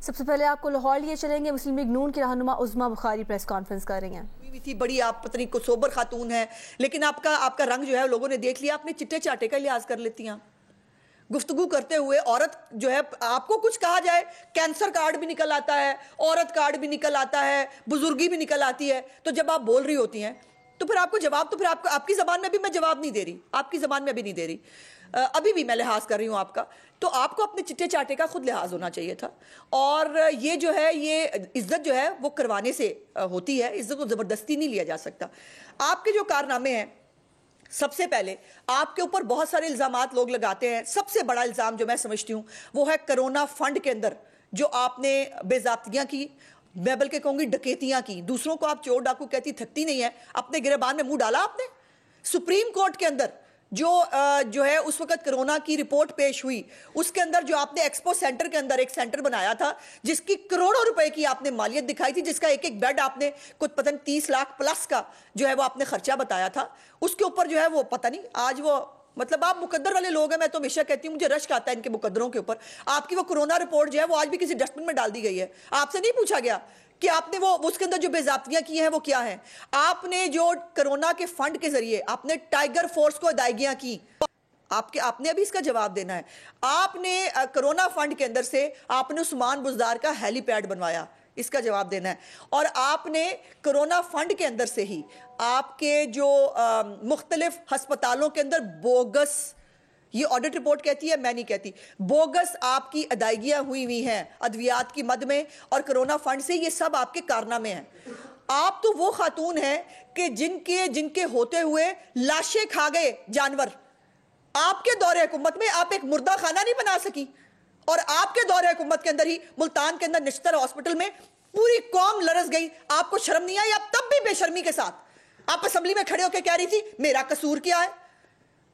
سب سے پہلے آپ کو لاہور لیے چلیں گے. مسلم لیگ نون کی رہنما عظمیٰ بخاری پریس کانفرنس کر رہی ہیں. تھی بڑی آپ پتہ نہیں کو سوبر خاتون ہے، لیکن آپ کا رنگ جو ہے لوگوں نے دیکھ لیا، آپ نے چٹے چاٹے کا لحاظ کر لیتی ہیں. گفتگو کرتے ہوئے عورت جو ہے، آپ کو کچھ کہا جائے کینسر کارڈ بھی نکل آتا ہے، عورت کارڈ بھی نکل آتا ہے، بزرگی بھی نکل آتی ہے، تو جب آپ بول رہی ہوتی ہیں تو پھر آپ کو جواب، تو پھر آپ کی زبان میں بھی میں جواب نہیں دے رہی، آپ کی زبان میں بھی نہیں دے رہی، ابھی بھی میں لحاظ کر رہی ہوں آپ کا. تو آپ کو اپنے چٹے چاٹے کا خود لحاظ ہونا چاہیے تھا. اور یہ جو ہے، یہ عزت جو ہے وہ کروانے سے ہوتی ہے، عزت کو زبردستی نہیں لیا جا سکتا. آپ کے جو کارنامے ہیں، سب سے پہلے آپ کے اوپر بہت سارے الزامات لوگ لگاتے ہیں. سب سے بڑا الزام جو میں سمجھتی ہوں وہ ہے کرونا فنڈ کے اندر جو آپ نے بے ضابطگیاں کی، میں بلکہ کہوں گی ڈکیتیاں کی. دوسروں کو آپ چور ڈاکو کہتی تھکتی نہیں ہے، اپنے گریبان میں منہ ڈالا آپ نے. سپریم کورٹ کے اندر جو ہے اس وقت کرونا کی رپورٹ پیش ہوئی، اس کے اندر جو آپ نے ایکسپو سینٹر کے اندر ایک سینٹر بنایا تھا جس کی کروڑوں روپے کی آپ نے مالیت دکھائی تھی، جس کا ایک ایک بیڈ آپ نے کچھ پتہ نہیں 30 لاکھ پلس کا جو ہے وہ آپ نے خرچہ بتایا تھا، اس کے اوپر جو ہے وہ پتہ نہیں آج وہ، مطلب آپ مقدر والے لوگ ہیں. میں تو ہمیشہ کہتی ہوں مجھے رشک آتا ہے ان کے مقدروں کے اوپر. آپ کی وہ کرونا رپورٹ جو ہے وہ آج بھی کسی ڈسٹ بن میں ڈال دی گئی ہے. آپ سے نہیں پوچھا گیا کہ آپ نے وہ اس کے اندر جو بے ضابطگیاں کی ہیں وہ کیا ہیں. آپ نے جو کرونا کے فنڈ کے ذریعے آپ نے ٹائیگر فورس کو ادائیگیاں کی، آپ نے ابھی اس کا جواب دینا ہے. آپ نے کرونا فنڈ کے اندر سے آپ نے عثمان بزدار کا ہیلی پیڈ بنوایا، اس کا جواب دینا ہے. اور آپ نے کرونا فنڈ کے اندر سے ہی آپ کے جو مختلف ہسپتالوں کے اندر بوگس، یہ آڈٹ رپورٹ کہتی ہے، میں نہیں کہتی، بوگس آپ کی ادائیگیاں ہوئی ہیں ادویات کی مد میں اور کرونا فنڈ سے. یہ سب آپ کے کارنامے ہیں. آپ تو وہ خاتون ہیں کہ جن کے ہوتے ہوئے لاشیں کھا گئے جانور. آپ کے دور حکومت میں آپ ایک مردہ خانہ نہیں بنا سکی، اور آپ کے دور حکومت کے اندر ہی ملتان کے اندر نشتر ہاسپٹل میں پوری قوم لرز گئی. آپ کو شرم نہیں آئی؟ آپ تب بھی بے شرمی کے ساتھ آپ اسمبلی میں کھڑے ہو کے کہہ رہی تھی میرا قصور کیا ہے.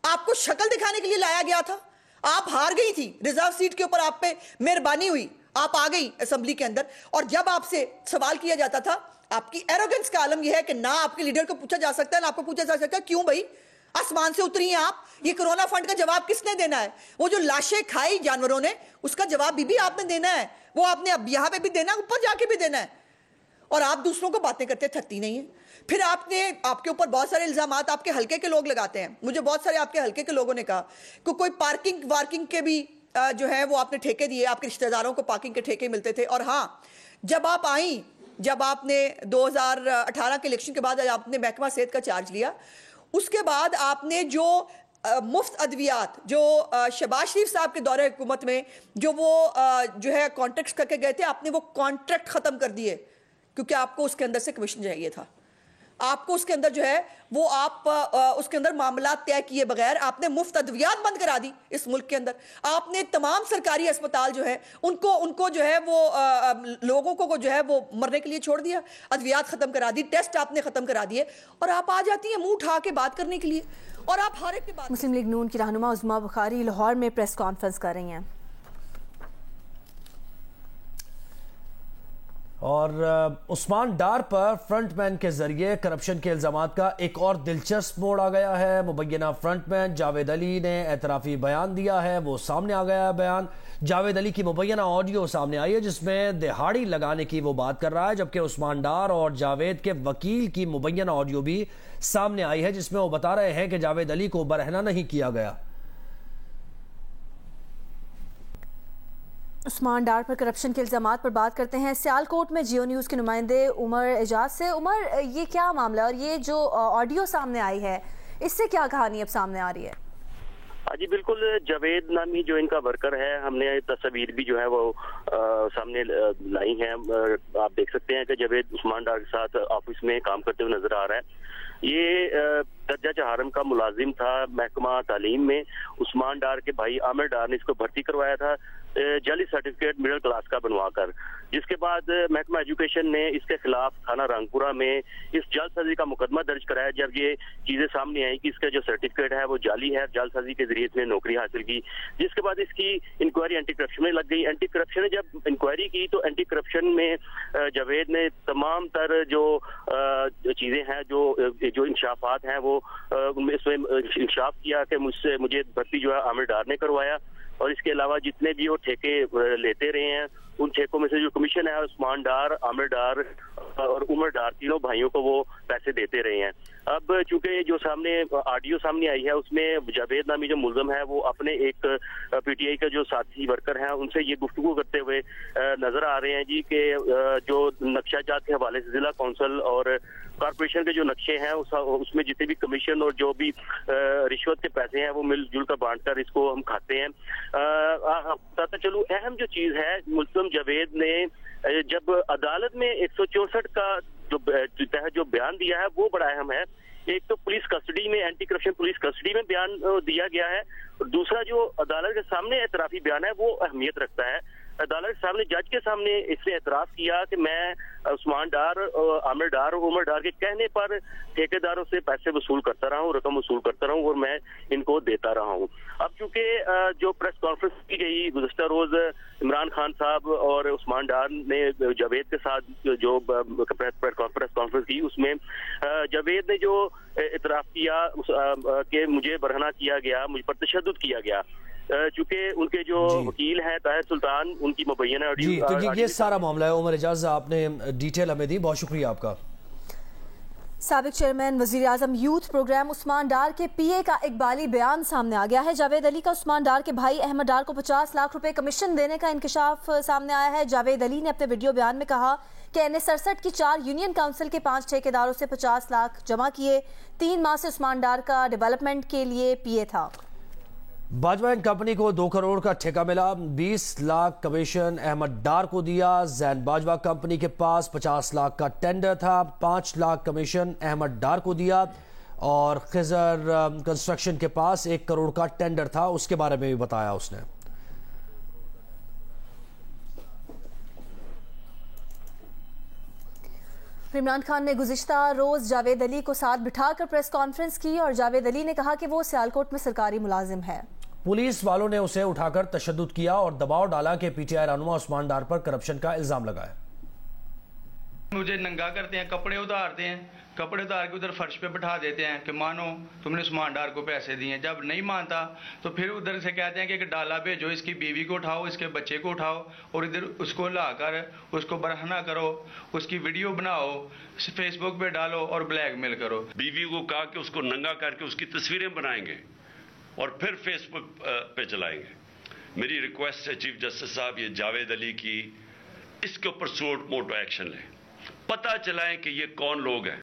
آپ کو شکل دکھانے کے لیے لایا گیا تھا. آپ ہار گئی تھی ریزرو سیٹ کے اوپر، آپ پہ مہربانی ہوئی، آپ آ گئی اسمبلی کے اندر. اور جب آپ سے سوال کیا جاتا تھا، آپ کی ایروگنس کا عالم یہ ہے کہ نہ آپ کے لیڈر کو پوچھا جا سکتا ہے نہ آپ کو پوچھا جا سکتا ہے. کیوں بھائی آسمان سے اتری ہیں آپ؟ یہ کرونا فنڈ کا جواب کس نے دینا ہے؟ وہ جو لاشیں کھائی جانوروں نے اس کا جواب بھی آپ نے دینا ہے. وہ آپ نے اب یہاں پہ بھی دینا ہے، اوپر جا کے بھی دینا ہے. اور آپ دوسروں کو باتیں کرتے تھکتی نہیں ہیں. پھر آپ کے اوپر بہت سارے الزامات آپ کے حلقے کے لوگ لگاتے ہیں. مجھے بہت سارے آپ کے حلقے کے لوگوں نے کہا کہ کوئی پارکنگ کے بھی جو ہے وہ آپ نے ٹھیکے دیے، آپ کے رشتہ داروں کو پارکنگ کے ٹھیکے ملتے تھے. اور ہاں، جب آپ آئیں، جب آپ نے 2018 کے الیکشن کے بعد آپ نے محکمہ صحت کا چارج لیا، اس کے بعد آپ نے جو مفت ادویات جو شہباز شریف صاحب کے دور حکومت میں جو ہے کانٹریکٹ کر کے گئے تھے، آپ نے وہ کانٹریکٹ ختم کر دیے کیونکہ آپ کو اس کے اندر سے کمیشن چاہیے تھا. آپ کو اس کے اندر جو ہے وہ آپ اس کے اندر معاملات طے کیے بغیر آپ نے مفت ادویات بند کرا دی اس ملک کے اندر. آپ نے تمام سرکاری اسپتال جو ہے ان کو جو ہے وہ لوگوں کو جو ہے وہ مرنے کے لیے چھوڑ دیا، ادویات ختم کرا دی، ٹیسٹ آپ نے ختم کرا دیے، اور آپ آ جاتی ہیں منہ اٹھا کے بات کرنے کے لیے. اور آپ ہر ایک کی بات. مسلم لیگ نون کی رہنما عظمیٰ بخاری لاہور میں پریس کانفرنس کر رہی ہیں. اور عثمان ڈار پر فرنٹ مین کے ذریعے کرپشن کے الزامات کا ایک اور دلچسپ موڑ آ گیا ہے. مبینہ فرنٹ مین جاوید علی نے اعترافی بیان دیا ہے، وہ سامنے آ گیا ہے بیان. جاوید علی کی مبینہ آڈیو سامنے آئی ہے جس میں دہاڑی لگانے کی وہ بات کر رہا ہے، جبکہ عثمان ڈار اور جاوید کے وکیل کی مبینہ آڈیو بھی سامنے آئی ہے جس میں وہ بتا رہے ہیں کہ جاوید علی کو برہنہ نہیں کیا گیا. عثمان ڈار پر کرپشن کے الزامات پر بات کرتے ہیں سیالکوٹ میں جیو نیوز کے نمائندے عمر اعجاز سے. عمر، یہ کیا معاملہ ہے اور یہ جو آڈیو سامنے آئی ہے اس سے کیا کہانی اب سامنے آ رہی ہے؟ جی بالکل، جاوید نامی جو ان کا ورکر ہے، ہم نے تصاویر بھی جو ہے وہ سامنے لائی ہیں. آپ دیکھ سکتے ہیں کہ جاوید عثمان ڈار کے ساتھ آفس میں کام کرتے ہوئے نظر آ رہا ہے. یہ درجہ چہارم کا ملازم تھا محکمہ تعلیم میں. عثمان ڈار کے بھائی عامر ڈار نے اس کو بھرتی کروایا تھا جعلی سرٹیفکیٹ مڈل کلاس کا بنوا کر، جس کے بعد محکمہ ایجوکیشن نے اس کے خلاف تھانہ رنگپورہ میں اس جعل سازی کا مقدمہ درج کرایا. جب یہ چیزیں سامنے آئیں کہ اس کا جو سرٹیفکیٹ ہے وہ جعلی ہے، جعل سازی کے ذریعے اس نے نوکری حاصل کی، جس کے بعد اس کی انکوائری اینٹی کرپشن میں لگ گئی. اینٹی کرپشن نے جب انکوائری کی تو اینٹی کرپشن میں جاوید نے تمام تر جو چیزیں ہیں، جو انکشافات ہیں، وہ ان میں اس میں انکشاف کیا کہ مجھے بھرتی جو ہے عامر ڈار نے کروایا. اور اس کے علاوہ جتنے بھی وہ ٹھیکے لیتے رہے ہیں ان ٹھیکوں میں سے جو کمیشن ہے عثمان ڈار، عامر ڈار اور عمر ڈار تینوں بھائیوں کو وہ پیسے دیتے رہے ہیں۔ اب چونکہ جو سامنے آڈیو سامنے آئی ہے اس میں جاوید نامی جو ملزم ہے وہ اپنے ایک پی ٹی آئی کا جو ساتھی ورکر ہیں ان سے یہ گفتگو کرتے ہوئے نظر آ رہے ہیں جی کہ جو نقشہ جات کے حوالے سے ضلع کونسل اور کارپوریشن کے جو نقشے ہیں اس میں جتنے بھی کمیشن اور جو بھی رشوت کے پیسے ہیں وہ مل جل کر بانٹ کر اس کو ہم کھاتے ہیں۔ بتاتا چلوں اہم جو چیز ہے ملزم جاوید نے جب عدالت میں 164 کا جو بیان دیا ہے وہ بڑا اہم ہے۔ ایک تو پولیس کسٹڈی میں، اینٹی کرپشن پولیس کسٹڈی میں بیان دیا گیا ہے، اور دوسرا جو عدالت کے سامنے اعترافی بیان ہے وہ اہمیت رکھتا ہے۔ عدالت کے سامنے جج کے سامنے اس نے اعتراف کیا کہ میں عثمان ڈار، عامر ڈار اور عمر ڈار کے کہنے پر ٹھیکیداروں سے پیسے وصول کرتا رہا ہوں، رقم وصول کرتا رہا ہوں اور میں ان کو دیتا رہا ہوں۔ اب چونکہ جو پریس کانفرنس کی گئی گزشتہ روز عمران خان صاحب اور عثمان ڈار نے جاوید کے ساتھ جو پریس کانفرنس کی اس میں جاوید نے جو اعتراف کیا کہ مجھے برہنہ کیا گیا، مجھ پر تشدد کیا گیا، چونکہ ان کے جو وکیل ہیں طاہر سلطان ان کی مبینہ جی تو یہ سارا معاملہ ہے۔ عمر اعجاز آپ نے ڈیٹیل ہمیں دی، بہت شکریہ آپ کا۔ سابق چیئرمین وزیر اعظم یوتھ پروگرام عثمان ڈار کے پی اے کا اقبالی بیان سامنے آ گیا ہے۔ جاوید علی کا عثمان ڈار کے بھائی احمد ڈار کو 50 لاکھ روپے کمیشن دینے کا انکشاف سامنے آیا ہے۔ جاوید علی نے اپنے ویڈیو بیان میں کہا کہ NS67 کی 4 یونین کاؤنسل کے 5 ٹھیکیداروں سے 50 لاکھ جمع کیے۔ 3 ماہ سے عثمان ڈار کا ڈیولپمنٹ کے لیے پی اے تھا۔ باجوہ اینڈ کمپنی کو 2 کروڑ کا ٹھیکہ ملا، 20 لاکھ کمیشن احمد ڈار کو دیا۔ زین باجوہ کمپنی کے پاس 50 لاکھ کا ٹینڈر تھا، 5 لاکھ کمیشن احمد ڈار کو دیا، اور خضر کنسٹرکشن کے پاس 1 کروڑ کا ٹینڈر تھا، اس کے بارے میں بھی بتایا اس نے۔ عمران خان نے گزشتہ روز جاوید علی کو ساتھ بٹھا کر پریس کانفرنس کی اور جاوید علی نے کہا کہ وہ سیالکوٹ میں سرکاری ملازم ہے۔ پولیس والوں نے اسے اٹھا کر تشدد کیا اور دباؤ ڈالا کہ پی ٹی آئی رہنما عثمان ڈار پر کرپشن کا الزام لگا ہے۔ مجھے ننگا کرتے ہیں، کپڑے اتارتے ہیں، کپڑے اتار کے ادھر فرش پہ بٹھا دیتے ہیں کہ مانو تم نے عثمان ڈار کو پیسے دیے۔ جب نہیں مانتا تو پھر ادھر سے کہتے ہیں کہ ایک ڈالا بھیجو، اس کی بیوی کو اٹھاؤ، اس کے بچے کو اٹھاؤ اور ادھر اس کو لا کر اس کو برہنہ کرو، اس کی ویڈیو بناؤ، فیس بک پہ ڈالو اور بلیک میل کرو۔ بیوی کو کہا کہ اس کو ننگا کر کے اس کی تصویریں بنائیں گے اور پھر فیس بک پہ چلائیں گے۔ میری ریکویسٹ ہے چیف جسٹس صاحب، یہ جاوید علی کی اس کے اوپر سوٹ موٹو ایکشن لیں، پتہ چلائیں کہ یہ کون لوگ ہیں۔